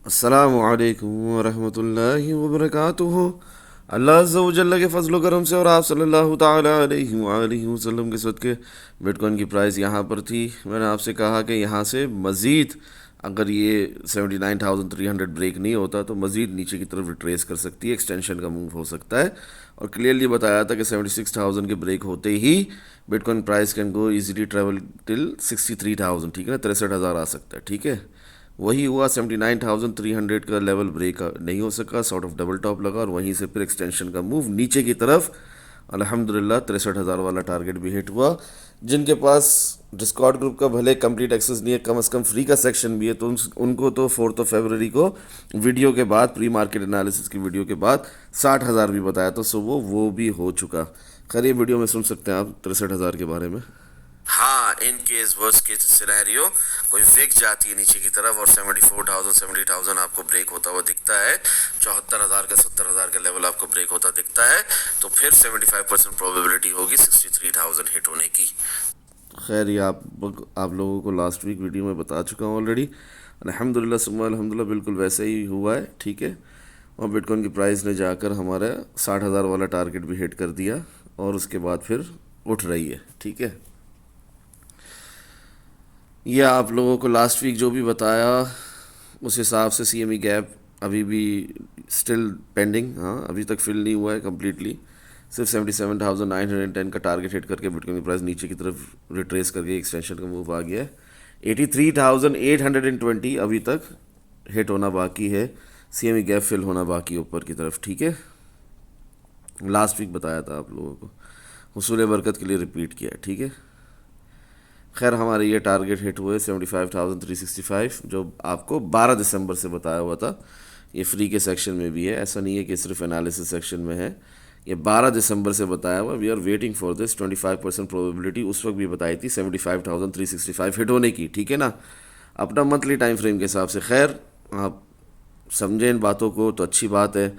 अस्सलामु अलैकुम वरहमतुल्लाहि वबरकातुहू। अल्लाह अज़्ज़ा व जल्ल के फ़ज़्ल व करम से और आप सल्लल्लाहु ताला अलैहि व आलिहि वसल्लम के सदक़े बिटकॉइन की प्राइस यहाँ पर थी। मैंने आपसे कहा कि यहाँ से मज़ीद अगर ये 79,300 ब्रेक नहीं होता तो मज़ीद नीचे की तरफ रिट्रेस कर सकती है, एक्सटेंशन का मूव हो सकता है। और क्लियरली बताया था कि 76,000 के ब्रेक होते ही bitcoin price can go easily travel till 63,000, ठीक है ना, 63,000 आ सकता है, ठीक है। वही हुआ, 79,300 का लेवल ब्रेक नहीं हो सका, सॉर्ट ऑफ डबल टॉप लगा और वहीं से फिर एक्सटेंशन का मूव नीचे की तरफ। अल्हम्दुलिल्लाह 63,000 वाला टारगेट भी हिट हुआ। जिनके पास डिस्कॉर्ड ग्रुप का भले कंप्लीट एक्सेस नहीं है, कम से कम फ्री का सेक्शन भी है, तो उनको तो 4 फरवरी को वीडियो के बाद, प्री मार्केट एनालिसिस की वीडियो के बाद 60,000 भी बताया, तो सो वो भी हो चुका। खैर, ये वीडियो में सुन सकते हैं आप 63,000 के बारे में। हाँ, in case worst case scenario कोई विक जाती है नीचे की तरफ और 74,000 70,000 आपको ब्रेक होता हुआ दिखता है, 74,000 का 70,000 का लेवल आपको ब्रेक होता दिखता है, तो फिर 75% प्रोबेबिलिटी होगी 63,000 हिट होने की। खैर, ये आप लोगों को लास्ट वीक वीडियो में बता चुका हूँ ऑलरेडी। अल्हम्दुलिल्लाह सुम्मा अल्हम्दुलिल्लाह बिल्कुल वैसे ही हुआ है, ठीक है। और बिटकॉइन की प्राइस ने जाकर हमारा 60,000 वाला टारगेट भी हिट कर दिया और उसके बाद फिर उठ रही है, ठीक है। ये आप लोगों को लास्ट वीक जो भी बताया उस हिसाब से CME गैप अभी भी स्टिल पेंडिंग, हाँ अभी तक फिल नहीं हुआ है कम्प्लीटली। सिर्फ 77,910 का टारगेट हिट करके बिटकॉइन की प्राइस नीचे की तरफ रिट्रेस करके एक्सटेंशन का मूव आ गया है। 83,820 अभी तक हिट होना बाकी है, CME गैप फिल होना बाकी ऊपर की तरफ, ठीक है। लास्ट वीक बताया था आप लोगों को, हुसूल बरकत के लिए रिपीट किया है, ठीक है। खैर, हमारे ये टारगेट हिट हुए 75,365, जो आपको 12 दिसंबर से बताया हुआ था। ये फ्री के सेक्शन में भी है, ऐसा नहीं है कि सिर्फ एनालिसिस सेक्शन में है। ये 12 दिसंबर से बताया हुआ। We are waiting for this. 25% probability उस वक्त भी बताई थी 75,365 हिट होने की, ठीक है ना, अपना मंथली टाइम फ्रेम के हिसाब से। खैर, आप समझें इन बातों को तो अच्छी बात है।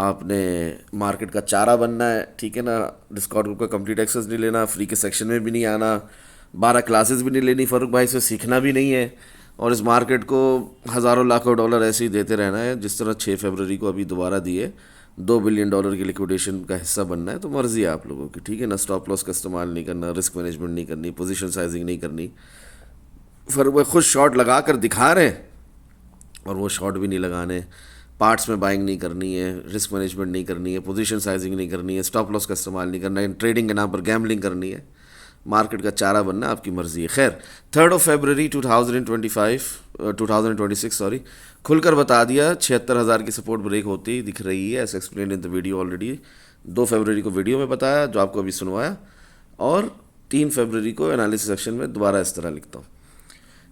आपने मार्केट का चारा बनना है, ठीक है ना। डिस्कॉर्ड ग्रुप का कंप्लीट एक्सेस नहीं लेना, फ्री के सेक्शन में भी नहीं आना, 12 क्लासेस भी नहीं लेनी फ़ारूक भाई से, सीखना भी नहीं है, और इस मार्केट को हज़ारों लाखों डॉलर ऐसे ही देते रहना है जिस तरह 6 फरवरी को अभी दोबारा दिए। $2 बिलियन की लिक्विडेशन का हिस्सा बनना है, तो मर्ज़ी है आप लोगों की, ठीक है ना। स्टॉप लॉस का इस्तेमाल नहीं करना, रिस्क मैनेजमेंट नहीं करनी, पोजीशन साइजिंग नहीं करनी। फ़ारूक भाई खुद शॉट लगा कर दिखा रहे हैं और वो शॉट भी नहीं लगाने, पार्ट्स में बाइंग नहीं करनी है, रिस्क मैनेजमेंट नहीं करनी है, पोजीशन साइजिंग नहीं करनी है, स्टॉप लॉस का इस्तेमाल नहीं करना है, ट्रेडिंग के नाम पर गैम्बलिंग करनी है। मार्केट का चारा बनना आपकी मर्ज़ी है। खैर, 3 फरवरी 2026 सॉरी, खुलकर बता दिया 76,000 की सपोर्ट ब्रेक होती दिख रही है, S explain in the video already. 2 फरवरी को वीडियो में बताया जो आपको अभी सुनवाया, और 3 फरवरी को एनालिसिस सेक्शन में दोबारा इस तरह लिखता हूँ।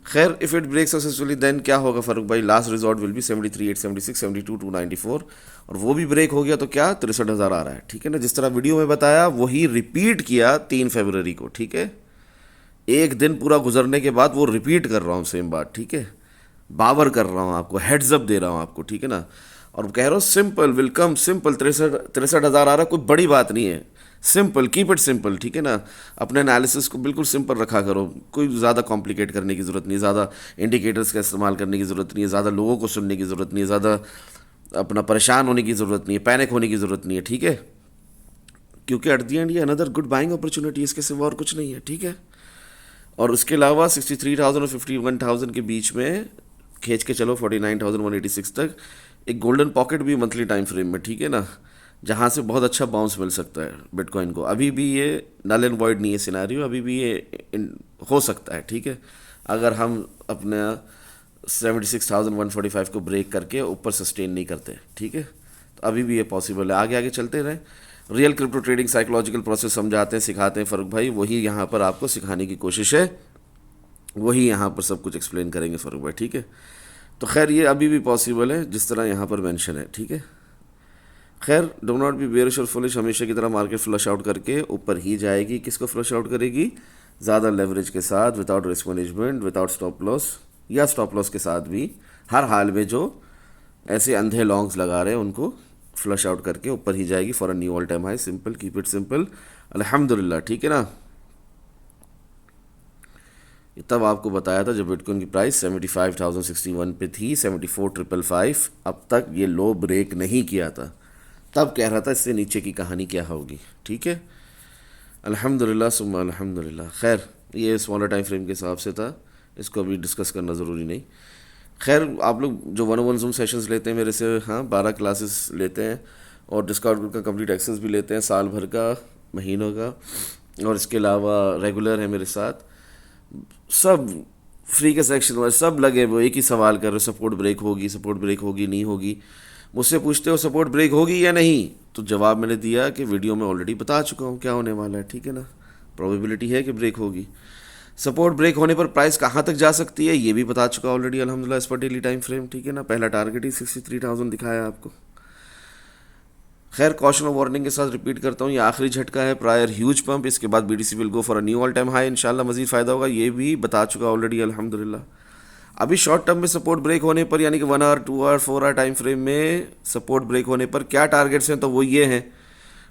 खैर, if it break successfully then क्या होगा फ़ारूक भाई, लास्ट रिजॉर्ट विल बी 73,876, 72,294, और वो भी ब्रेक हो गया तो क्या 63,000 आ रहा है, ठीक है ना। जिस तरह वीडियो में बताया वही रिपीट किया 3 फरवरी को, ठीक है। एक दिन पूरा गुजरने के बाद वो रिपीट कर रहा हूँ सेम बात, ठीक है। बावर कर रहा हूँ आपको, हेड्स अप दे रहा हूँ आपको, ठीक है ना। और कह रहा हूँ सिंपल वेलकम, सिंपल 63,000 आ रहा है, कोई बड़ी बात नहीं है, सिंपल, कीप इट सिंपल, ठीक है ना। अपने एनालिसिस को बिल्कुल सिंपल रखा करो, कोई ज़्यादा कॉम्प्लिकेट करने की ज़रूरत नहीं, ज़्यादा इंडिकेटर्स का इस्तेमाल करने की ज़रूरत नहीं है, ज़्यादा लोगों को सुनने की ज़रूरत नहीं है, ज़्यादा अपना परेशान होने की ज़रूरत नहीं है, पैनिक होने की ज़रूरत नहीं है, ठीक है। क्योंकि एट दी एंड ये अनदर गुड बाइंग अपॉर्चुनिटी, इसके सिवा और कुछ नहीं है, ठीक है। और उसके अलावा 63,000 और 51,000 के बीच में खींच के चलो 49,186 तक, एक गोल्डन पॉकेट भी मंथली टाइम फ्रेम में, ठीक है ना, जहाँ से बहुत अच्छा बाउंस मिल सकता है बिटकॉइन को। अभी भी ये नल एंड वॉइड नहीं है सिनारियो, अभी भी ये हो सकता है, ठीक है, अगर हम अपने 76,145 को ब्रेक करके ऊपर सस्टेन नहीं करते, ठीक है। तो अभी भी ये पॉसिबल है, आगे आगे चलते रहें। Real crypto trading psychological process समझाते हैं, सिखाते हैं फ़ारूक भाई, वही यहाँ पर आपको सिखाने की कोशिश है, वही यहाँ पर सब कुछ एक्सप्लेन करेंगे फ़ारूक भाई, ठीक है। तो खैर, ये अभी भी पॉसिबल है जिस तरह यहाँ पर मेंशन है, ठीक है। खैर, डो नॉट बी बेयरिश और फुलिश, हमेशा की तरह मार्केट फ्लश आउट करके ऊपर ही जाएगी। किसको फ्लश आउट करेगी? ज़्यादा लेवरेज के साथ, without risk management, without stop loss, या स्टॉप लॉस के साथ भी। हर हाल में जो ऐसे अंधे लॉन्ग्स लगा रहे हैं उनको फ्लश आउट करके ऊपर ही जाएगी for a knew all time high. Simple, keep it simple, अल्हम्दुलिल्लाह, ठीक है ना। तब आपको बताया था जब बिटकॉइन की प्राइस 75,061 पे थी, 74,555, अब तक ये लो ब्रेक नहीं किया था। तब कह रहा था इससे नीचे की कहानी क्या होगी। ठीक है, अल्हम्दुलिल्लाह सुम्मा अल्हम्दुलिल्लाह। खैर, ये स्मॉलर टाइम फ्रेम के हिसाब से था, इसको अभी डिस्कस करना ज़रूरी नहीं। खैर, आप लोग जो 1-on-1 जूम सेशंस लेते हैं मेरे से, हाँ 12 क्लासेस लेते हैं और डिस्काउंट ग्रुप का कंप्लीट एक्सेस भी लेते हैं साल भर का, महीनों का, और इसके अलावा रेगुलर है मेरे साथ। सब फ्री के सेक्शन में सब लगे वो एक ही सवाल कर रहे हो, सपोर्ट ब्रेक होगी, सपोर्ट ब्रेक होगी नहीं होगी। मुझसे पूछते हो सपोर्ट ब्रेक होगी या नहीं, तो जवाब मैंने दिया कि वीडियो में ऑलरेडी बता चुका हूँ क्या होने वाला है। ठीक है ना, प्रोबेबिलिटी है कि ब्रेक होगी। सपोर्ट ब्रेक होने पर प्राइस कहाँ तक जा सकती है ये भी बता चुका ऑलरेडी अल्हम्दुलिल्लाह इस पर डेली टाइम फ्रेम। ठीक है ना, पहला टारगेट ही 63,000 दिखाया आपको। खैर, कॉशन और वार्निंग के साथ रिपीट करता हूँ, ये आखिरी झटका है, प्रायर ह्यूज पंप, इसके बाद BTC will go for a knew all time high, इंशाल्लाह मजीद फ़ायदा होगा, ये भी बता चुका ऑलरेडी अल्हम्दुलिल्लाह। अभी शॉर्ट टर्म में सपोर्ट ब्रेक होने पर, यानी कि 1 hour 2 hour 4 hour time frame में सपोर्ट ब्रेक होने पर क्या टारगेट्स हैं, तो वो ये हैं,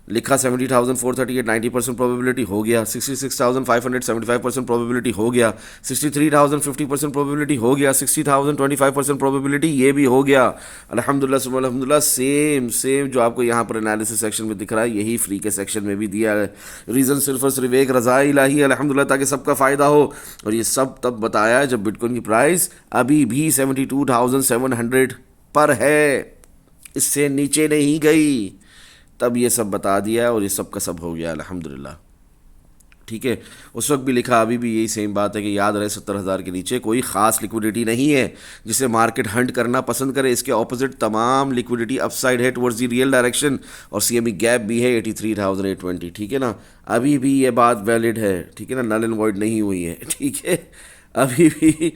लिखा 70,438 90% प्रोबेबिलिटी हो गया, 66,500 75% प्रोबेबिलिटी हो गया, 63,000 50% प्रोबेबिलिटी हो गया, 60,000 25% प्रोबेबिलिटी ये भी हो गया। अल्हम्दुलिल्लाह सुब्हान अल्हम्दुलिल्लाह। सेम जो आपको यहाँ पर एनालिसिस सेक्शन में दिख रहा है यही फ्री के सेक्शन में भी दिया है। रीज़न सिर्फ और सिर्फ एक, रज़ा इलाही अल्हम्दुलिल्लाह, ताकि सबका फ़ायदा हो। और ये सब तब बताया है जब बिटकॉइन की प्राइस अभी भी 72,700 पर है, इससे नीचे नहीं गई, तब ये सब बता दिया है और ये सब का सब हो गया अल्हम्दुलिल्लाह। ठीक है, उस वक्त भी लिखा, अभी भी यही सेम बात है कि याद रहे 70,000 के नीचे कोई ख़ास लिक्विडिटी नहीं है जिसे मार्केट हंट करना पसंद करे। इसके ऑपोजिट तमाम लिक्विडिटी अपसाइड है टुवर्ड्स द रियल डायरेक्शन, और सीएमई गैप भी है 83,820। ठीक है ना, अभी भी ये बात वैलिड है। ठीक है ना, नल एंड वॉइड नहीं हुई है। ठीक है, अभी भी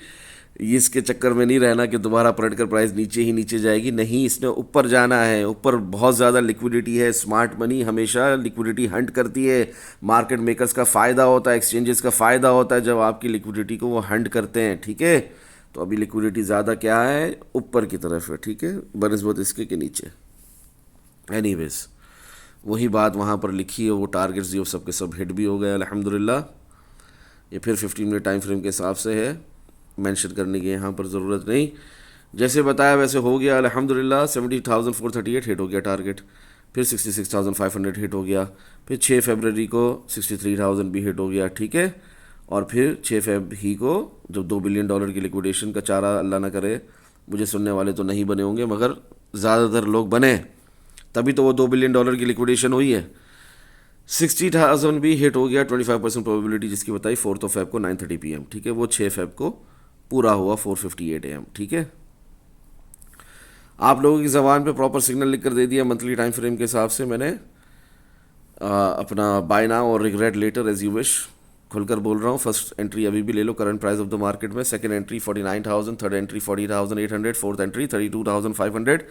इसके चक्कर में नहीं रहना कि दोबारा पलट कर प्राइस नीचे ही नीचे जाएगी, नहीं, इसने ऊपर जाना है। ऊपर बहुत ज़्यादा लिक्विडिटी है, स्मार्ट मनी हमेशा लिक्विडिटी हंट करती है, मार्केट मेकर्स का फ़ायदा होता है, एक्सचेंजेस का फ़ायदा होता है जब आपकी लिक्विडिटी को वो हंट करते हैं। ठीक है, तो अभी लिक्विडिटी ज़्यादा क्या है, ऊपर की तरफ है। ठीक है, बनस्बत इसके के नीचे। एनीवेज, वही बात वहाँ पर लिखी है, वो टारगेट्स जो सब के सब हिट भी हो गए अल्हम्दुलिल्लाह। ये फिर 15 मिनट टाइम फ्रेम के हिसाब से है, मेंशन करने की यहाँ पर ज़रूरत नहीं, जैसे बताया वैसे हो गया अल्हम्दुलिल्लाह। 70,438 हिट हो गया टारगेट, फिर 66,500 हिट हो गया, फिर 6 फरवरी को 63,000 भी हिट हो गया। ठीक है, और फिर 6 फेब ही को जब $2 बिलियन की लिक्विडेशन का चारा, अल्लाह ना करे मुझे सुनने वाले तो नहीं बने होंगे मगर ज़्यादातर लोग बने, तभी तो वो $2 बिलियन की लिक्विडेशन हुई है। 60,000 भी हिट हो गया, 25% प्रोबेबिलिटी जिसकी बताई 4 फेब को 9:30 PM। ठीक है, वो 6 फेब को पूरा हुआ 4:58 AM। ठीक है, आप लोगों की ज़बान पे प्रॉपर सिग्नल लिख कर दे दिया मंथली टाइम फ्रेम के हिसाब से मैंने। अपना बाय नाउ और regret later as you wish, खुलकर बोल रहा हूँ। फर्स्ट एंट्री अभी भी ले लो current price of the market में, second entry 49,000, third entry 40,800, fourth entry 32,500।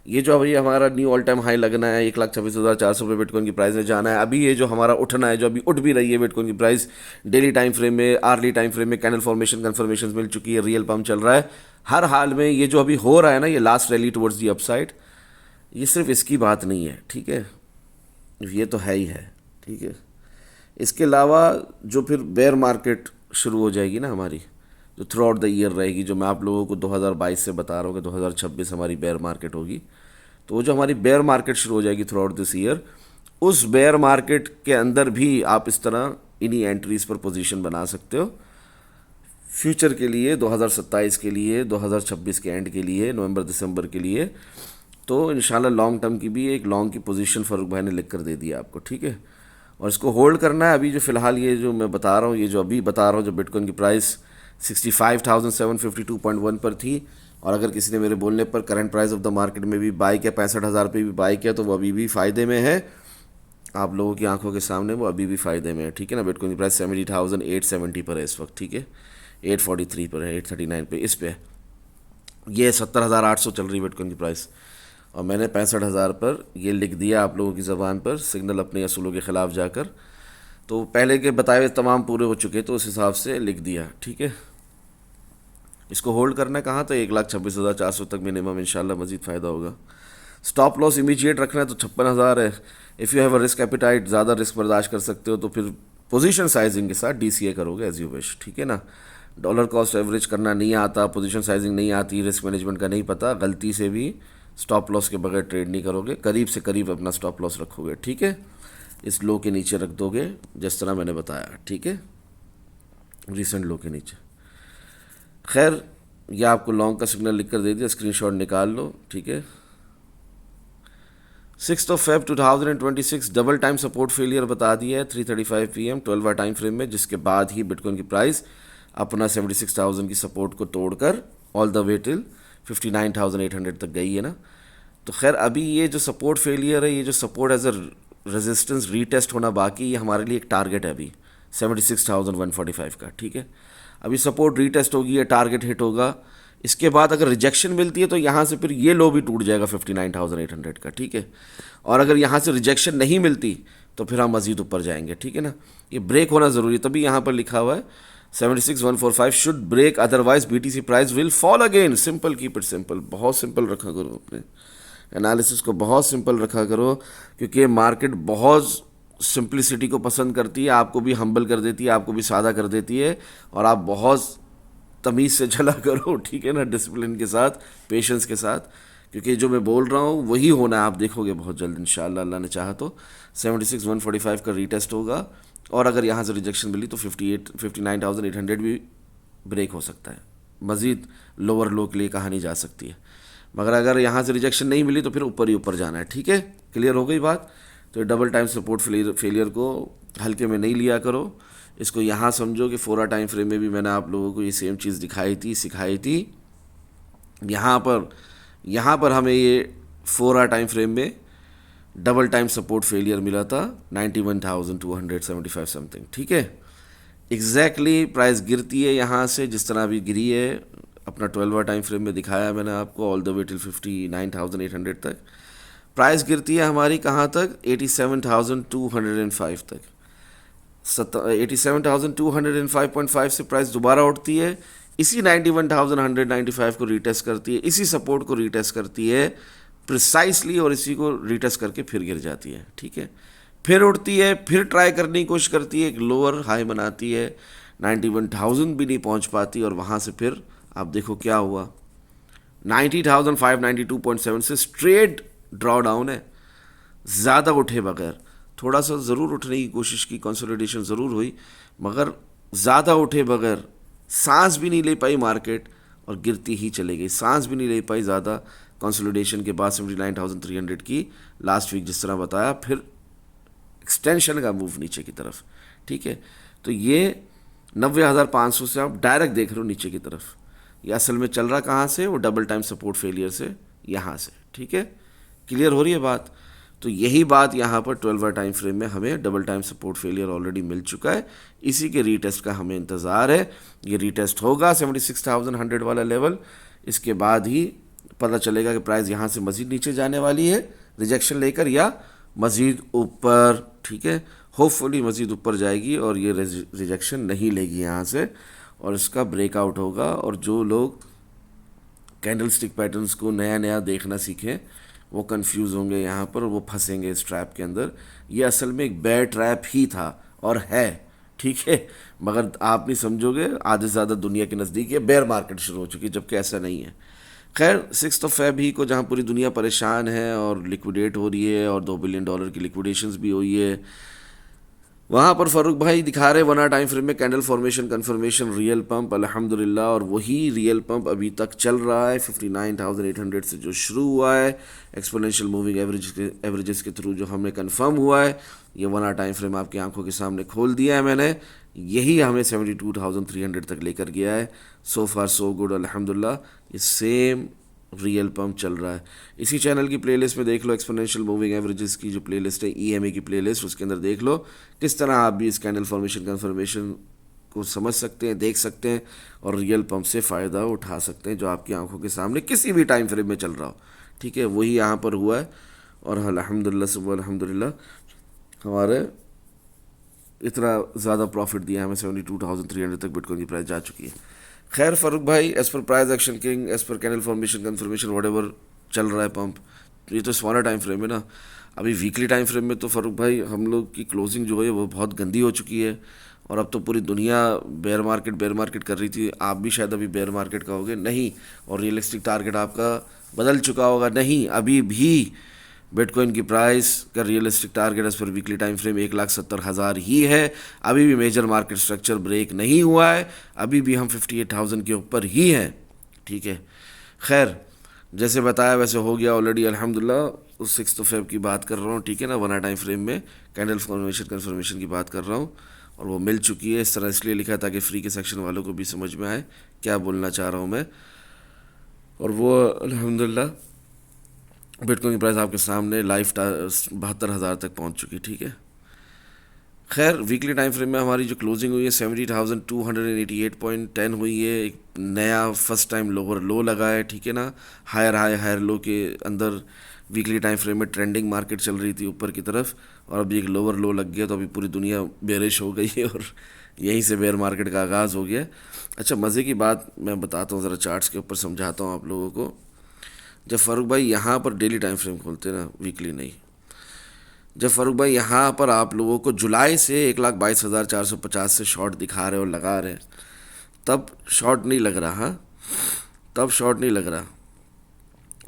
ये जो अभी हमारा न्यू ऑल टाइम हाई लगना है, 1,26,400 रुपये बिटकॉइन की प्राइस में जाना है। अभी ये जो हमारा उठना है, जो अभी उठ भी रही है बिटकॉइन की प्राइस, डेली टाइम फ्रेम में, आर्ली टाइम फ्रेम में कैंडल फॉर्मेशन कन्फर्मेशन मिल चुकी है, रियल पम्प चल रहा है। हर हाल में ये जो अभी हो रहा है ना, ये last rally towards the upside, ये सिर्फ इसकी बात नहीं है। ठीक है, ये तो है ही है। ठीक है, इसके अलावा जो फिर बेयर मार्केट शुरू हो जाएगी ना हमारी, जो थ्रू आउट द ईयर रहेगी, जो मैं आप लोगों को 2022 से बता रहा हूँ कि 2026 हमारी बेयर मार्केट होगी, तो वो जो हमारी बेयर मार्केट शुरू हो जाएगी थ्रू आउट दिस ईयर, उस बेयर मार्केट के अंदर भी आप इस तरह इन्हीं एंट्रीज़ पर पोजीशन बना सकते हो फ्यूचर के लिए, 2027 के लिए, 2026 के एंड के लिए, नवंबर दिसंबर के लिए। तो इंशाल्लाह लॉन्ग टर्म की भी एक लॉन्ग की पोजीशन फ़ारूक भाई ने लिख कर दे दिया आपको। ठीक है, और इसको होल्ड करना है। अभी जो फ़िलहाल ये जो मैं बता रहा हूँ, ये जो अभी बता रहा हूँ, जो बिटकॉइन की प्राइस 65,752.1 पर थी, और अगर किसी ने मेरे बोलने पर current price of the market में भी बाई किया, 65,000 पे भी बाई किया, तो वो अभी भी फ़ायदे में है। आप लोगों की आंखों के सामने वो अभी भी फ़ायदे में है। ठीक है ना, बिटकॉइन की प्राइस 70,870 पर है इस वक्त। ठीक है, 843 पर है, 839 पे, इस पे ये 70,800 चल रही है बिटकॉइन की प्राइस, और मैंने 65,000 पर ये लिख दिया आप लोगों की ज़बान पर, सिग्नल अपने असूलों के ख़िलाफ़ जाकर। तो पहले के बताए हुए तमाम पूरे हो चुके, तो उस हिसाब से लिख दिया। ठीक है, इसको होल्ड करना कहाँ, तो 1,26,400 तक मिनिमम, इंशाल्लाह मज़ीद फ़ायदा होगा। स्टॉप लॉस इमीडिएट रखना है तो 56,000 है। If you have a risk appetite, ज़्यादा रिस्क बर्दाश्त कर सकते हो तो फिर पोजीशन साइजिंग के साथ DCA करोगे एज यू विश। ठीक है ना, डॉलर कॉस्ट एवरेज करना नहीं आता, पोजीशन साइजिंग नहीं आती, रिस्क मैनेजमेंट का नहीं पता, गलती से भी स्टॉप लॉस के बगैर ट्रेड नहीं करोगे, करीब से करीब अपना स्टॉप लॉस रखोगे, ठीक है, इस लो के नीचे रख दोगे जिस तरह मैंने बताया, ठीक है, रिसेंट लो के नीचे। खैर यह आपको लॉन्ग का सिग्नल लिख कर दे दिया, स्क्रीनशॉट निकाल लो, ठीक है। 6 Feb 2026 double time support failure बता दिया है 3:35 PM 12 आवर टाइम फ्रेम में, जिसके बाद ही बिटकॉइन की प्राइस अपना 76,000 की सपोर्ट को तोड़कर ऑल द वे टिल 59,800 तक गई है ना। तो खैर अभी ये जो सपोर्ट फेलियर है, ये जो support as a resistance retest होना बाकी, ये हमारे लिए एक टारगेट है अभी 76,145 का, ठीक है। अभी सपोर्ट रीटेस्ट होगी, ये टारगेट हिट होगा, इसके बाद अगर रिजेक्शन मिलती है तो यहाँ से फिर ये लो भी टूट जाएगा 59,800 का, ठीक है। और अगर यहाँ से रिजेक्शन नहीं मिलती तो फिर हम मज़ीद ऊपर जाएंगे, ठीक है ना। ये ब्रेक होना ज़रूरी है, तभी यहाँ पर लिखा हुआ है 76,145 should break, otherwise BTC price will fall again. Simple, keep it simple, बहुत सिंपल रखा करो अपने एनालिसिस को, बहुत सिंपल रखा करो, क्योंकि मार्केट बहुत सिंप्लिसिटी को पसंद करती है, आपको भी हम्बल कर देती है, आपको भी सादा कर देती है, और आप बहुत तमीज़ से चला करो, ठीक है ना, डिसिप्लिन के साथ, पेशेंस के साथ, क्योंकि जो मैं बोल रहा हूँ वही होना है, आप देखोगे बहुत जल्द इंशाल्लाह, अल्लाह ने चाहा तो 76,145 का रीटेस्ट होगा, और अगर यहाँ से रिजेक्शन मिली तो 59,800 भी ब्रेक हो सकता है, मज़ीद लोअर लो के लिए कहानी जा सकती है, मगर अगर यहाँ से रिजेक्शन नहीं मिली तो फिर ऊपर ही ऊपर जाना है, ठीक है, क्लियर हो गई बात। तो डबल टाइम सपोर्ट फेलियर को हल्के में नहीं लिया करो, इसको यहाँ समझो कि 4 टाइम फ्रेम में भी मैंने आप लोगों को ये सेम चीज़ दिखाई थी, सिखाई थी। यहाँ पर हमें ये 4 टाइम फ्रेम में डबल टाइम सपोर्ट फेलियर मिला था 91,275 समथिंग, ठीक है। एग्जैक्टली प्राइस गिरती है यहाँ से जिस तरह अभी गिरी है, अपना 12 टाइम फ्रेम में दिखाया मैंने आपको, ऑल द वे टिल 59,800 तक प्राइस गिरती है हमारी, कहाँ तक, 87,205 तक, 87,205.5 से प्राइस दोबारा उठती है, इसी 91,195 को रीटेस्ट करती है, इसी सपोर्ट को रीटेस्ट करती है प्रिसाइसली, और इसी को रीटेस्ट करके फिर गिर जाती है, ठीक है, फिर उठती है, फिर ट्राई करने की कोशिश करती है, एक लोअर हाई बनाती है, 91,000 भी नहीं पहुंच पाती, और वहाँ से फिर आप देखो क्या हुआ, 90,592.7 से स्ट्रेट ड्रॉ डाउन है, ज़्यादा उठे बगैर, थोड़ा सा ज़रूर उठने की कोशिश की, कंसोलिडेशन ज़रूर हुई, मगर ज़्यादा उठे बगैर सांस भी नहीं ले पाई मार्केट, और गिरती ही चली गई, सांस भी नहीं ले पाई ज़्यादा कंसोलिडेशन के बाद 79,300 की लास्ट वीक जिस तरह बताया, फिर एक्सटेंशन का मूव नीचे की तरफ, ठीक है। तो ये 90,500 से आप डायरेक्ट देख रहे हो नीचे की तरफ, ये असल में चल रहा कहाँ से, वो डबल टाइम सपोर्ट फेलियर से, यहाँ से, ठीक है, क्लियर हो रही है बात। तो यही बात यहाँ पर 12 टाइम फ्रेम में हमें double time support failure already मिल चुका है, इसी के रीटेस्ट का हमें इंतज़ार है, ये रीटेस्ट होगा 76,100 वाला लेवल, इसके बाद ही पता चलेगा कि प्राइस यहाँ से मज़ीद नीचे जाने वाली है रिजेक्शन लेकर, या मज़ीद ऊपर, ठीक है, होपफुली मज़ीद ऊपर जाएगी और ये रिजेक्शन नहीं लेगी यहाँ से, और इसका ब्रेकआउट होगा। और जो लोग कैंडल स्टिक पैटर्न्स को नया नया देखना सीखें वो कंफ्यूज होंगे यहाँ पर, वो फंसेंगे इस ट्रैप के अंदर, ये असल में एक बेयर ट्रैप ही था और है, ठीक है, मगर आप नहीं समझोगे, आधे से ज़्यादा दुनिया के नज़दीक ये बेयर मार्केट शुरू हो चुकी है, जबकि ऐसा नहीं है। खैर 6 Feb ही को जहाँ पूरी दुनिया परेशान है और लिक्विडेट हो रही है, और $2 बिलियन की लिक्विडेशंस भी हुई है, वहाँ पर फ़ारूक भाई दिखा रहे 1 टाइम फ्रेम में candle formation confirmation real pump, अल्हम्दुलिल्लाह, और वही रियल पंप अभी तक चल रहा है 59,800 से जो शुरू हुआ है, एक्सपोनेंशियल मूविंग एवरेजेस के थ्रू जो हमने कंफर्म हुआ है, ये 1 टाइम फ्रेम आपकी आंखों के सामने खोल दिया है मैंने, यही हमें 72,300 तक लेकर गया है। सो फार सो गुड, अल्हम्दुलिल्लाह, ये सेम रियल पंप चल रहा है। इसी चैनल की प्लेलिस्ट में देख लो, एक्सपोनेंशियल मूविंग एवरेजेस की जो प्लेलिस्ट है, EMA की प्लेलिस्ट, उसके अंदर देख लो किस तरह आप भी इस कैंडल फॉर्मेशन कन्फर्मेशन को समझ सकते हैं, देख सकते हैं, और रियल पंप से फ़ायदा उठा सकते हैं जो आपकी आंखों के सामने किसी भी टाइम फ्रेम में चल रहा हो, ठीक है, वही यहाँ पर हुआ है। और अल्हम्दुलिल्लाह सुबह अल्हम्दुलिल्लाह हमारे इतना ज़्यादा प्रॉफिट दिया, हमें 72,300 तक बिटकॉइन की प्राइस जा चुकी है। खैर फ़ारूक भाई, as per price action king, as per candle formation confirmation whatever चल रहा है पंप, ये तो स्मॉलर टाइम फ्रेम है ना। अभी वीकली टाइम फ्रेम में तो फ़ारूक भाई हम लोग की क्लोजिंग जो है वो बहुत गंदी हो चुकी है, और अब तो पूरी दुनिया बेयर मार्केट कर रही थी, आप भी शायद अभी बेयर मार्केट कहोगे नहीं, और रियलिस्टिक टारगेट आपका बदल चुका होगा, नहीं अभी भी बिटकॉइन की प्राइस का realistic target as per weekly time frame 1,70,000 ही है। अभी भी मेजर मार्केट स्ट्रक्चर ब्रेक नहीं हुआ है, अभी भी हम 58,000 के ऊपर ही हैं, ठीक है। खैर, जैसे बताया वैसे हो गया ऑलरेडी अल्हम्दुलिल्लाह। उस 6 फेब की बात कर रहा हूँ, ठीक है ना, 1 आवर टाइम फ्रेम में कैंडल कन्फर्मेशन की बात कर रहा हूँ, और वो मिल चुकी है। इस तरह इसलिए लिखा ताकि फ्री के सेक्शन वालों को भी समझ में आए क्या बोलना चाह रहा हूँ मैं। और वो अल्हम्दुलिल्लाह बिटकॉइन की प्राइस आपके सामने लाइव 72,000 तक पहुँच चुकी, ठीक है। खैर, वीकली टाइम फ्रेम में हमारी जो क्लोजिंग हुई है 70,288.10 हुई है। एक नया फर्स्ट टाइम लोअर लो लगा है, ठीक है ना। हायर हाई हायर लो के अंदर वीकली टाइम फ्रेम में ट्रेंडिंग मार्केट चल रही थी ऊपर की तरफ, और अभी एक लोअर लो लग गया, तो अभी पूरी दुनिया बेरिश हो गई है और यहीं से बेयर मार्केट का आगाज़ हो गया। अच्छा, मज़े की बात मैं बताता हूँ, ज़रा चार्ट्स के ऊपर समझाता हूँ आप लोगों को। जब फ़ारूक भाई यहाँ पर डेली टाइम फ्रेम खोलते ना, वीकली नहीं, जब फ़ारूक भाई यहाँ पर आप लोगों को जुलाई से 1,22,450 से शॉर्ट दिखा रहे और लगा रहे, तब शॉर्ट नहीं लग रहा, हाँ तब शॉर्ट नहीं लग रहा,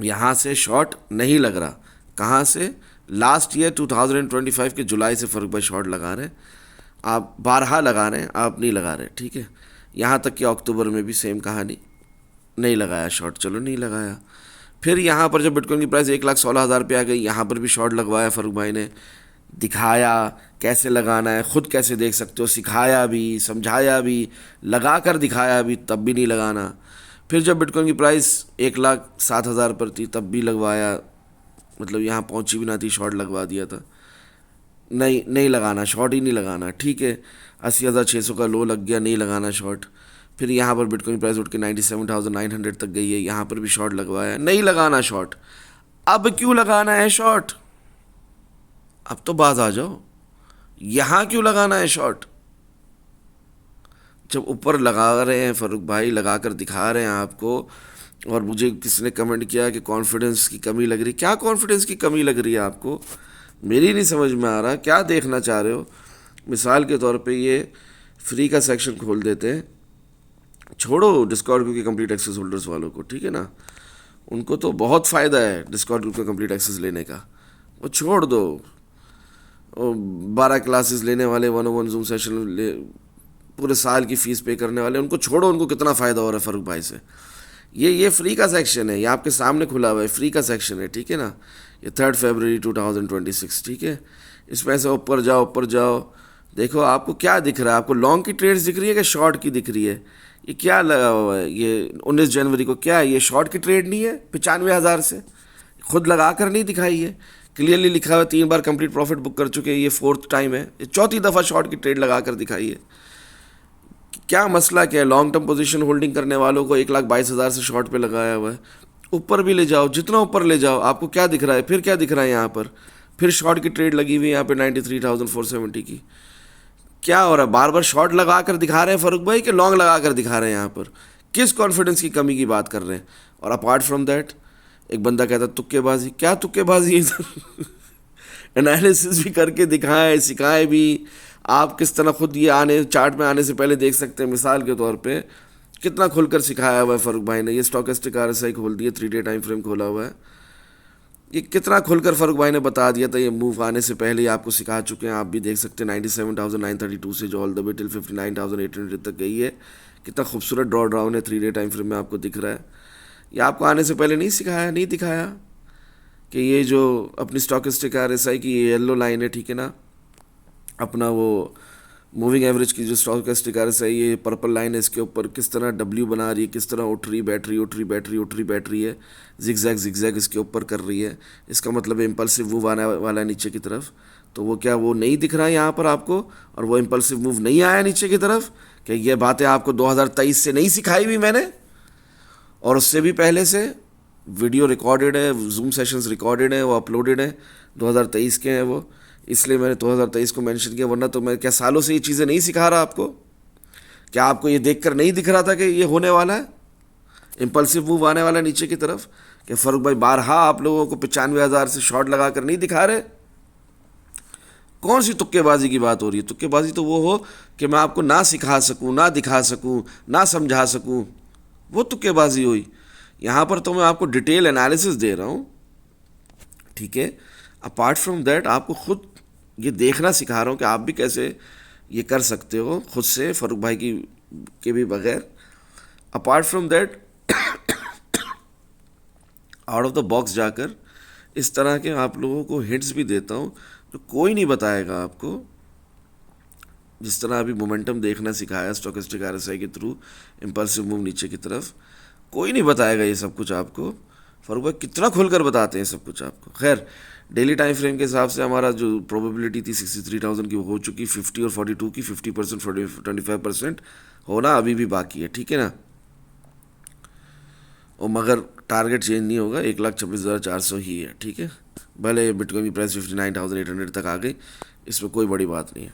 यहाँ से शॉर्ट नहीं लग रहा। कहाँ से? लास्ट ईयर 2025 के जुलाई से फ़ारूक भाई शॉर्ट लगा रहे हैं, आप बारहा लगा रहे हैं, आप नहीं लगा रहे, ठीक है। यहाँ तक कि अक्टूबर में भी सेम कहानी, नहीं लगाया शॉर्ट, चलो नहीं लगाया। फिर यहाँ पर जब बिटकॉइन की प्राइस 1,16,000 पे आ गई, यहाँ पर भी शॉर्ट लगवाया फ़ारूक भाई ने, दिखाया कैसे लगाना है, ख़ुद कैसे देख सकते हो, सिखाया भी, समझाया भी, लगा कर दिखाया भी, तब भी नहीं लगाना। फिर जब बिटकॉइन की प्राइस 1,07,000 पर थी, तब भी लगवाया, मतलब यहाँ पहुँची भी ना थी, शॉर्ट लगवा दिया था। नहीं, नहीं लगाना शॉर्ट, ही नहीं लगाना, ठीक है। 80,600 का लो लग गया, नहीं लगाना शॉर्ट। फिर यहाँ पर बिटकॉइन प्राइस उठ के 97,900 तक गई है, यहाँ पर भी शॉर्ट लगवाया, नहीं लगाना शॉर्ट। अब क्यों लगाना है शॉर्ट? अब तो बाज आ जाओ, यहाँ क्यों लगाना है शॉर्ट? जब ऊपर लगा रहे हैं फ़ारूक भाई, लगा कर दिखा रहे हैं आपको, और मुझे किसी ने कमेंट किया कि कॉन्फिडेंस की कमी लग रही। क्या कॉन्फिडेंस की कमी लग रही है आपको? मेरी नहीं समझ में आ रहा, क्या देखना चाह रहे हो? मिसाल के तौर पे ये फ्री का सेक्शन खोल देते हैं, छोड़ो डिस्कॉर्ड ग्रुप के कंप्लीट एक्सेस होल्डर्स वालों को, ठीक है ना, उनको तो बहुत फ़ायदा है डिस्कॉर्ड ग्रुप का कंप्लीट एक्सेस लेने का, वो छोड़ दो। 12 क्लासेस लेने वाले, 101 जूम सेशन ले, पूरे साल की फ़ीस पे करने वाले, उनको छोड़ो, उनको कितना फ़ायदा हो रहा है फ़ारूक भाई से। ये फ्री का सेक्शन है, ये आपके सामने खुला हुआ है, फ्री का सेक्शन है, ठीक है ना। ये 3 फरवरी 2026, ठीक है। इसमें से ऊपर जाओ, ऊपर जाओ, देखो आपको क्या दिख रहा है, आपको लॉन्ग की ट्रेड्स दिख रही है कि शॉर्ट की दिख रही है? ये क्या लगा हुआ है? ये 19 जनवरी को क्या है? ये शॉर्ट की ट्रेड नहीं है 95,000 से? खुद लगा कर नहीं दिखाई है, क्लियरली लिखा हुआ 3 बार कंप्लीट प्रॉफिट बुक कर चुके हैं, ये 4th टाइम है, ये 4थी दफ़ा शॉर्ट की ट्रेड लगा कर दिखाई है। क्या मसला क्या है? लॉन्ग टर्म पोजीशन होल्डिंग करने वालों को 1,22,000 से शॉर्ट पे लगाया हुआ है, ऊपर भी ले जाओ, जितना ऊपर ले जाओ, आपको क्या दिख रहा है? फिर क्या दिख रहा है यहाँ पर? फिर शॉर्ट की ट्रेड लगी हुई है यहाँ पे 93,470 की। क्या हो रहा है? बार बार शॉर्ट लगा कर दिखा रहे हैं फ़ारूक भाई कि लॉन्ग लगा कर दिखा रहे हैं? यहाँ पर किस कॉन्फिडेंस की कमी की बात कर रहे हैं? और अपार्ट फ्रॉम दैट, एक बंदा कहता तुक्केबाजी, क्या तुक्केबाजी है इधर? एनालिसिस भी करके दिखाएं, सिखाएं भी। आप किस तरह खुद ये आने चार्ट में आने से पहले देख सकते हैं, मिसाल के तौर पे कितना खुलकर सिखाया हुआ है फ़ारूक भाई ने। ये स्टॉकेस्टिक RSI खोल दिया, 3 डे टाइम फ्रेम खोला हुआ है, ये कितना खुलकर फ़ारूक भाई ने बता दिया था। ये मूव आने से पहले ही आपको सिखा चुके हैं, आप भी देख सकते हैं। 97,932 से जो ऑल द वे टिल 59,800 तक गई है, कितना खूबसूरत ड्रॉ डाउन है 3 डे टाइम फ्रेम में, आपको दिख रहा है। ये आपको आने से पहले नहीं सिखाया, नहीं दिखाया कि ये जो अपनी स्टॉकेस्टिक RSI की ये येलो लाइन है, ठीक है ना, अपना वो मूविंग एवरेज की जो स्टॉकेस्टिक RSI, ये पर्पल लाइन है, इसके ऊपर किस तरह W बना रही है, किस तरह उठ रही बैटरी, उठ रही बैटरी, उठ रही बैटरी है, जिगजैग इसके ऊपर कर रही है। इसका मतलब इम्पल्सिव मूव आने वाला है नीचे की तरफ। तो वो क्या वो नहीं दिख रहा है यहाँ पर आपको? और वो इम्पल्सिव मूव नहीं आया नीचे की तरफ? कि ये बातें आपको 2023 से नहीं सिखाई हुई मैंने, और उससे भी पहले से वीडियो रिकॉर्डेड है, जूम सेशंस रिकॉर्डेड है, वो अपलोडेड है, 2023 के हैं वो, इसलिए मैंने 2023 को मेंशन किया। वरना तो मैं क्या सालों से ये चीज़ें नहीं सिखा रहा आपको? क्या आपको ये देखकर नहीं दिख रहा था कि ये होने वाला है, इम्पल्सिव मूव आने वाला है नीचे की तरफ? कि फ़ारूक भाई बारहा आप लोगों को 95,000 से शॉर्ट लगा कर नहीं दिखा रहे? कौन सी तुक्केबाजी की बात हो रही है? तुक्केबाजी तो वो हो कि मैं आपको ना सिखा सकूं, ना दिखा सकूं, ना समझा सकूं, वो तुक्केबाजी हुई। यहाँ पर तो मैं आपको डिटेल एनालिसिस दे रहा हूँ, ठीक है। अपार्ट फ्रॉम दैट आपको खुद ये देखना सिखा रहा हूँ कि आप भी कैसे ये कर सकते हो खुद से, फ़ारूक भाई की के भी बगैर। Apart from that out of the box जाकर इस तरह के आप लोगों को हिंट्स भी देता हूँ जो कोई नहीं बताएगा आपको। जिस तरह अभी मोमेंटम देखना सिखाया स्टोकेस्टिक आरएसआई के थ्रू, इम्पल्सिव मूव नीचे की तरफ, कोई नहीं बताएगा ये सब कुछ आपको। फ़ारूक भाई कितना खुलकर बताते हैं सब कुछ आपको। खैर, डेली टाइम फ्रेम के हिसाब से हमारा जो प्रोबेबिलिटी थी 63,000 की वो हो चुकी, 50 और 42 की 50%, 25% होना अभी भी बाकी है, ठीक है ना। और मगर टारगेट चेंज नहीं होगा, 1,26,400 ही है, ठीक है। भले बिटकॉइन की प्राइस 59,800 तक आ गई, इसमें कोई बड़ी बात नहीं है।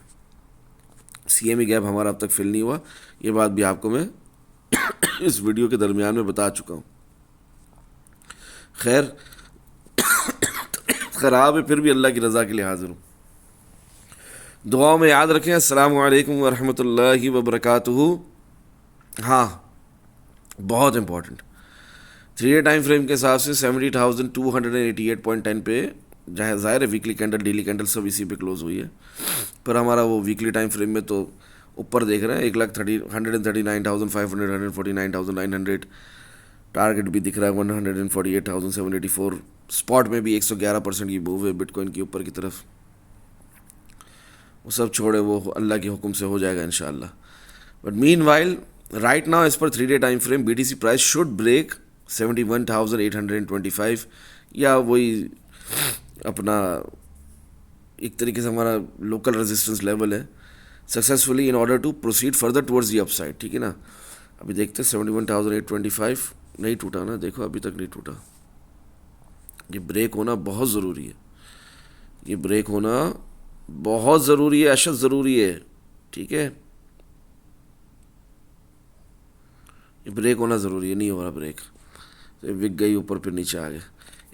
CME गैप हमारा अब तक फिल नहीं हुआ, ये बात भी आपको मैं इस वीडियो के दरमियान में बता चुका हूँ। खैर, ख़राब है फिर भी अल्लाह की रज़ा के लिए हाज़िर हूँ। दुआओं में याद रखें। अस्सलामु अलैकुम व रहमतुल्लाहि व बरकातुहू। हाँ, बहुत इम्पोर्टेंट, 3 डे टाइम फ्रेम के हिसाब से 70,288.10 पे, जहाँ ज़ाहिर है वीकली कैंडल, डेली कैंडल सब इसी पे क्लोज हुई है, पर हमारा वो वीकली टाइम फ्रेम में तो ऊपर देख रहे हैं 1,39,500, 149,900, टारगेट भी दिख रहा है 148,784। स्पॉट में भी 111% की मूव है बिटकॉइन की ऊपर की तरफ। वो सब छोड़े, वो अल्लाह के हुक्म से हो जाएगा इंशाअल्लाह। But meanwhile right now as per 3 day time frame BTC price should break 71,825, या वही अपना एक तरीके से हमारा लोकल रेजिस्टेंस लेवल है successfully in order to proceed further towards the upside, ठीक है ना। अभी देखते हैं 71,825 नहीं टूटा ना, देखो अभी तक नहीं टूटा। ये ब्रेक होना बहुत ज़रूरी है, ये ब्रेक होना बहुत ज़रूरी है, अशद ज़रूरी है, ठीक है। ये ब्रेक होना ज़रूरी है, नहीं हो रहा ब्रेक, तो विक गई ऊपर फिर नीचे आ गए।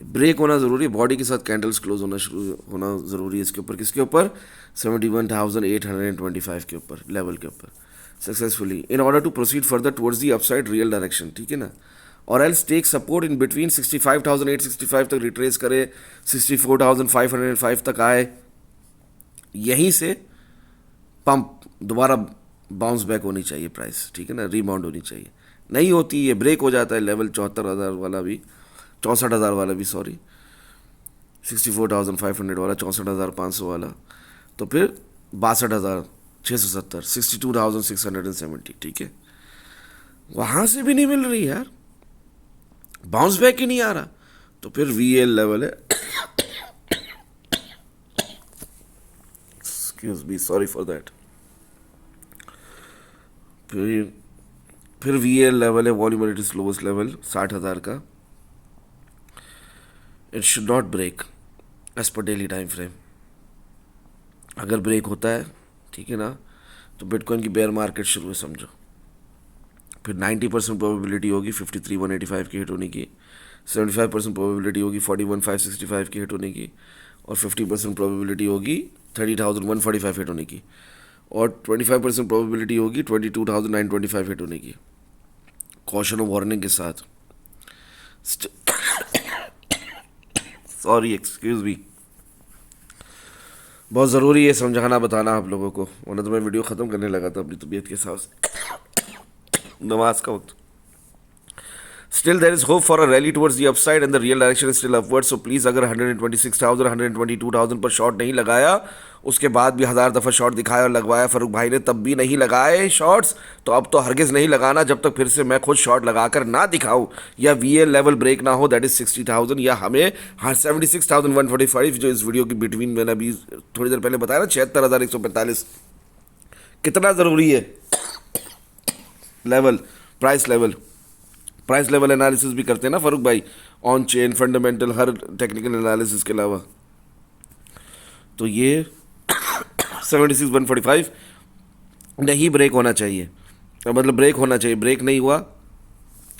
ब्रेक होना ज़रूरी है, बॉडी के साथ कैंडल्स क्लोज होना शुरू होना ज़रूरी है। इसके ऊपर, किसके ऊपर? 71,825 के ऊपर, लेवल के ऊपर successfully in order to proceed further towards the upside real direction, ठीक है ना। और else take support in between 65,865 तक रिट्रेस करे, 64,505 तक आए, यहीं से पंप दोबारा बाउंस बैक होनी चाहिए प्राइस, ठीक है ना, रीबाउंड होनी चाहिए। नहीं होती, ये ब्रेक हो जाता है लेवल 74,000 वाला भी, 64,000 वाला भी, सॉरी 64,500 वाला, 64,500 वाला, तो फिर 62,670, 62,670, ठीक है। वहाँ से भी नहीं मिल रही यार, बाउंस बैक ही नहीं आ रहा, तो फिर VL लेवल है, excuse me, sorry for that. फिर VL लेवल है, वॉल्यूम स्लोवेस्ट लेवल 60,000 का। It should not break as per daily time frame. अगर ब्रेक होता है, ठीक है ना, तो बिटकॉइन की बेयर मार्केट शुरू है समझो। फिर 90% प्रोबेबिलिटी होगी 53,185 की हिट होने की, 75% प्रोबेबिलिटी होगी 41,565 की हिट होने की, और 50% प्रोबेबिलिटी होगी 30,145 हिट होने की, और 25% प्रोबेबिलिटी होगी 22,925 हिट होने की, कॉशन ऑफ वार्निंग के साथ। सॉरी, एक्सक्यूज मी, बहुत ज़रूरी है समझाना बताना आप लोगों को, वरना तो मैं वीडियो ख़त्म करने लगा था अपनी तबीयत के हिसाब से, नमाज का वक्त। Still there is hope for a rally towards the upside and the real direction is still upward. So please, अगर 126,000 122,000 पर शॉर्ट नहीं लगाया, उसके बाद भी 1000 दफ़ा शॉर्ट दिखाया और लगवाया फ़ारूक भाई ने, तब भी नहीं लगाए शॉर्ट्स, तो अब तो हरगिज़ नहीं लगाना जब तक फिर से मैं खुद शॉर्ट लगाकर ना दिखाऊं, या VL लेवल ब्रेक ना हो, दैट इज़ 60,000, या हमें 76,145, जो इस वीडियो की बिटवीन मैंने अभी थोड़ी देर पहले बताया ना 76,145, कितना ज़रूरी है लेवल, प्राइस लेवल एनालिसिस भी करते हैं ना फ़ारूक भाई, on chain, fundamental, her technical analysis के अलावा। तो ये 76,145 नहीं ब्रेक होना चाहिए, मतलब ब्रेक होना चाहिए, ब्रेक नहीं हुआ,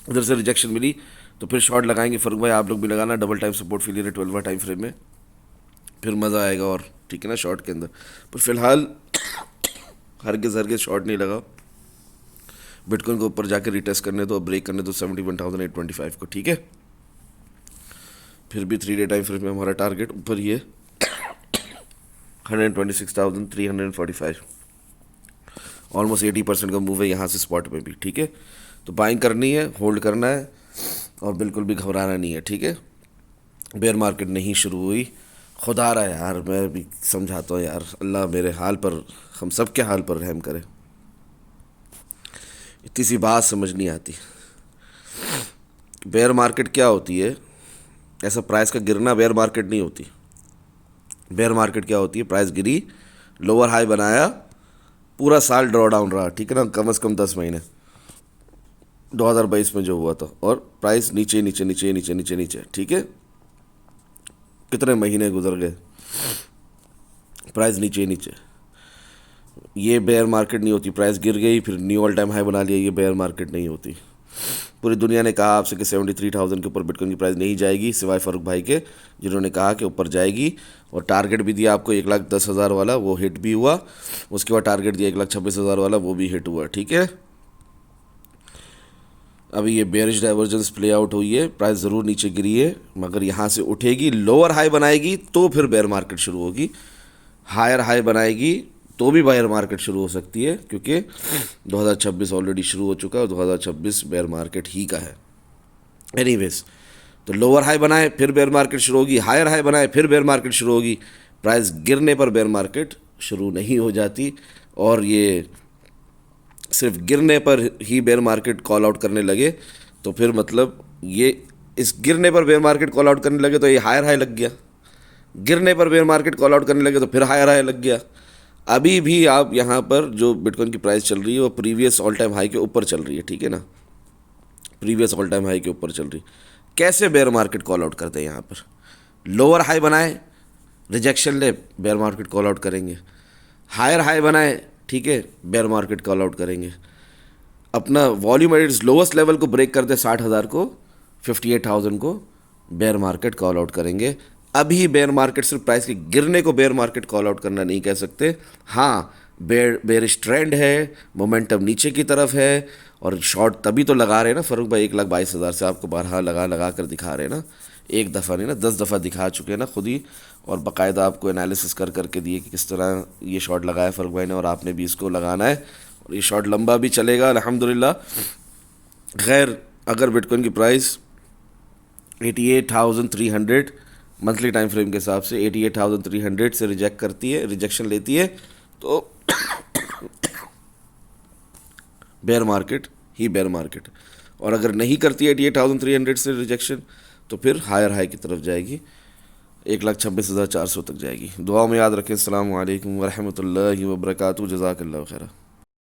उधर से रिजेक्शन मिली, तो फिर शॉर्ट लगाएंगे फ़ारूक भाई, आप लोग भी लगाना, double time support feel 12 time frame में, फिर मज़ा आएगा और ठीक है ना, शॉर्ट के अंदर। पर फिलहाल हरगिज़ शॉर्ट नहीं लगा। बिटकॉइन को ऊपर जाकर रिटेस्ट करने दो, ब्रेक करने दो 71,825 को, ठीक है। फिर भी 3 डे टाइम फ्रेम में हमारा टारगेट ऊपर ही है 126,345, ऑलमोस्ट 80% का मूव है यहाँ से स्पॉट में भी, ठीक है। तो बाइंग करनी है, होल्ड करना है और बिल्कुल भी घबराना नहीं है, ठीक है। बेयर मार्केट नहीं शुरू हुई, खुदा रहा यार, मैं भी समझाता हूँ यार, अल्लाह मेरे हाल पर, हम सब के हाल पर रहम करे। इतनी सी बात समझ नहीं आती। बेयर मार्केट क्या होती है? ऐसा प्राइस का गिरना बेयर मार्केट नहीं होती। बेयर मार्केट क्या होती है? प्राइस गिरी, लोअर हाई बनाया, पूरा साल ड्रॉ डाउन रहा, ठीक है ना, कम से कम 10 महीने 2022 में जो हुआ था, और प्राइस नीचे नीचे नीचे नीचे नीचे नीचे, ठीक है। कितने महीने गुजर गए, प्राइस नीचे नीचे। ये बेयर मार्केट नहीं होती। प्राइस गिर गई फिर न्यू ऑल टाइम हाई बना लिया, ये बेयर मार्केट नहीं होती। पूरी दुनिया ने कहा आपसे कि 73,000 के ऊपर बिटकॉइन की प्राइस नहीं जाएगी, सिवाय फ़ारूक भाई के, जिन्होंने कहा कि ऊपर जाएगी। और टारगेट भी दिया आपको 1,10,000 वाला, वो हिट भी हुआ। उसके बाद टारगेट दिया 1,26,000 वाला, वो भी हिट हुआ, ठीक है। अभी ये बेयरिश डाइवर्जेंस प्ले आउट हुई है, प्राइस ज़रूर नीचे गिरी है, मगर यहाँ से उठेगी, लोअर हाई बनाएगी तो फिर बेयर मार्केट शुरू होगी। हायर हाई बनाएगी तो भी बेयर मार्केट शुरू हो सकती है, क्योंकि 2026 ऑलरेडी शुरू हो चुका है और 2026 बेयर मार्केट ही का है। एनीवेज, तो लोअर हाई बनाए फिर बेयर मार्केट शुरू होगी, हायर हाई बनाए फिर बेयर मार्केट शुरू होगी। प्राइस गिरने पर बेयर मार्केट शुरू नहीं हो जाती, और ये सिर्फ गिरने पर ही बेयर मार्केट कॉल आउट करने लगे तो फिर मतलब ये, इस गिरने पर बेयर मार्केट कॉल आउट करने लगे तो ये हायर हाई लग गया, गिरने पर बेयर मार्केट कॉल आउट करने लगे तो फिर हायर हाई लग गया। अभी भी आप यहाँ पर जो बिटकॉइन की प्राइस चल रही है वो प्रीवियस ऑल टाइम हाई के ऊपर चल रही है, ठीक है ना, प्रीवियस ऑल टाइम हाई के ऊपर चल रही। कैसे बेयर मार्केट कॉल आउट करते हैं? यहाँ पर लोअर हाई बनाए, रिजेक्शन ले, बेयर मार्केट कॉल आउट करेंगे। हायर हाई बनाए, ठीक है, बेयर मार्केट कॉल आउट करेंगे। अपना volume at its lowest level को ब्रेक करते 60,000 को, 58,000 को बेयर मार्केट कॉल आउट करेंगे। अभी बेयर मार्केट सिर्फ प्राइस के गिरने को बेयर मार्केट कॉल आउट करना नहीं कह सकते। हाँ, बेयरिश ट्रेंड है, मोमेंटम नीचे की तरफ है, और शॉर्ट तभी तो लगा रहे हैं ना फ़ारूक भाई, 1,22,000 से आपको बारहा लगा कर दिखा रहे हैं ना, एक दफ़ा नहीं ना 10 दफ़ा दिखा चुके हैं ना खुद ही, और बाकायदा आपको एनालिसिस कर करके दिए कि किस तरह ये शॉट लगाया फ़ारूक भाई ने, और आपने भी इसको लगाना है, और ये शॉट लंबा भी चलेगा अल्हम्दुलिल्लाह। खैर, अगर बिटकॉइन की प्राइस 88,300 मंथली टाइम फ्रेम के हिसाब से 88,300 से रिजेक्ट करती है, रिजेक्शन लेती है, तो बेयर मार्केट ही बेयर मार्केट। और अगर नहीं करती है 88,300 से रिजेक्शन, तो फिर हायर हाई की तरफ जाएगी, 1,26,400 तक जाएगी। दुआ में याद रखें। अस्सलामु अलैकुम वरहमतुल्लाहि वबरकातुहू। जज़ाकल्लाहु खैरा।